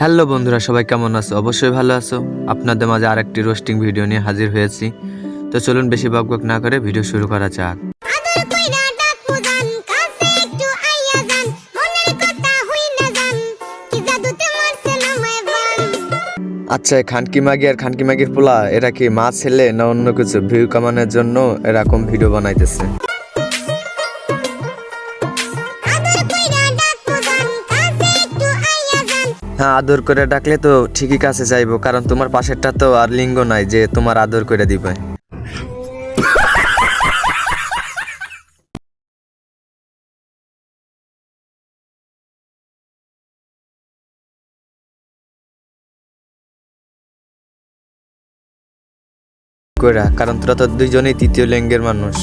Hello বন্ধুরা, সবাই কেমন আছো? অবশ্যই ভালো আছো। আপনাদের মাঝে আরেকটি রোস্টিং ভিডিও নিয়ে হাজির হয়েছি। তো চলুন বেশি বকবক না করে ভিডিও শুরু করা যাক। আচ্ছা, খানকি মাগি আর খানকি মাগির পোলা এরা কি মা ছেলে না অন্য কিছু? ভিউ কামানোর জন্য এরকম ভিডিও বানাইতেছে। হ্যাঁ, আদর করে ডাকলে তো ঠিকই কাছে যাইবো, কারণ তোমার পাশেরটা তো আর লিঙ্গ নাই যে তোমার আদর করে দিবে। কারণ তোরা তো দুইজনেই তৃতীয় লিঙ্গের মানুষ।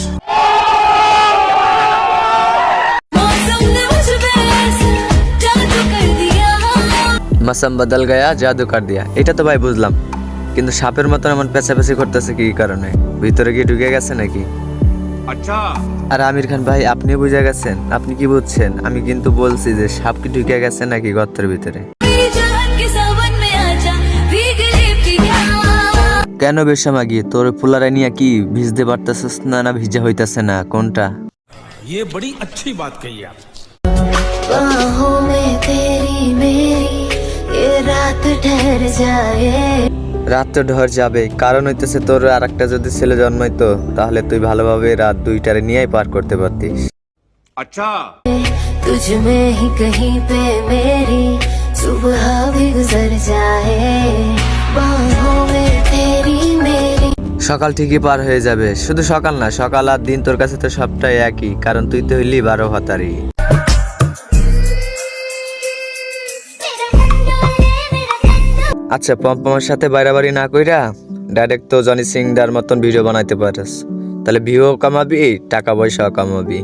মাসাম বদল গয়া, জাদু কর দিয়া, এটা তো ভাই বুঝলাম, কিন্তু সাপের মতন এমন পেঁচাপেচি করতেছে কি কারণে? ভিতরে কি ঢুকে গেছে নাকি? আচ্ছা। আর আমির খান ভাই, আপনি বুঝে গেছেন? আপনি কি বুঝছেন? আমি কিন্তু বলছি যে সাপ কি ঢুকে গেছে নাকি গর্তের ভিতরে? কেন বেশামা গিয়ে তোর ফুলারা নিয়ে কি ভিজতে পারতেছিস না, না ভিজা হইতাছে না, কোনটা? ये बड़ी अच्छी बात कही आप। बाहों में तेरी मेरी ये रात ठहर जाए। রাত তো ঢর যাবে, কারণ হইতেছে তোর আর একটা যদি ছেলে জন্মাইতো তাহলে তুই ভালোভাবে রাত দুইটারে নিয়েই পার করতে পারতিস। अच्छा, तुझ में ही कहीं पे मेरी सुबह भी गुजर जाए। बाहों में तेरी मेरी। সকাল ঠিকই পার হয়ে যাবে, শুধু সকাল না, সকাল আর দিন তোর কাছে তো সবটাই একই, কারণ তুই তো হইলি 12 ভাতারি। আচ্ছা, পম্পমের সাথে বাইরাবাড়ি না কইরা ডাইরেক্ট তো জনি সিংদার মতন ভিডিও বানাইতে পারিস, তাহলে ভিউও কামাবি, টাকা পয়সাও কামাবি।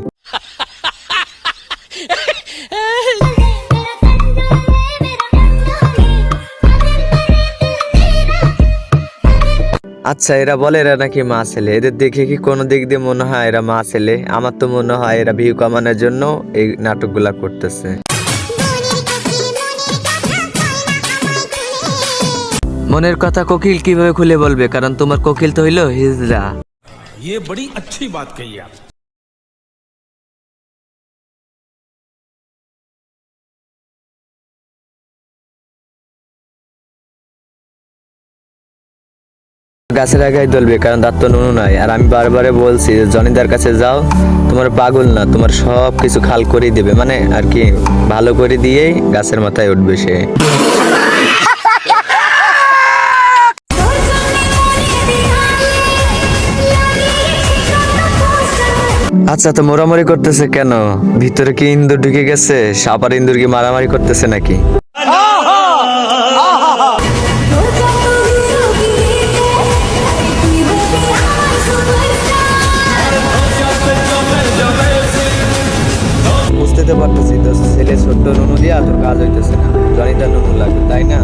আচ্ছা, এরা বলে এরা নাকি মা ছেলে, এদের দেখে কি কোনো দিক দিয়ে মনে হয় এরা মা ছেলে? আমার তো মনে হয় এরা ভিউ কামানোর জন্য এই নাটকগুলা করতেছে। মনের কথা কোকিল কিভাবে খুলে বলবে, কারণ তোমার কোকিল তো হইলো হিজড়া। ये बड़ी अच्छी बात कही आप। গাছের আগায় দলবে, কারণ তার তো নুনু নাই। আর আমি বারবারে বলছি যে জনিদার কাছে যাও, তোমার পাগল না, তোমার সব কিছু খাল করে দিবে, মানে আর কি ভালো করে দিয়েই গাছের মাথায় উঠবে সে। আচ্ছা, তো মোরামারি করতেছে কেন? ভিতরে কি ইন্দুর ঢুকে গেছে? সাপ আর ইন্দুর কি মারামারি করতেছে নাকি? বুঝতে তো পারতেছি তো ছেলে ছোট্ট নুনু দিয়া তোর কাজ হইতেছে না, জনিদার নুনু লাগবে, তাই না?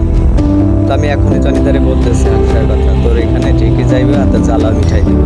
তো আমি এখনই জনিদারে বলতেছি আসার কথা, তোর এখানে ঠিকই যাইবে আর তোর জ্বালা মিঠাই দিবে।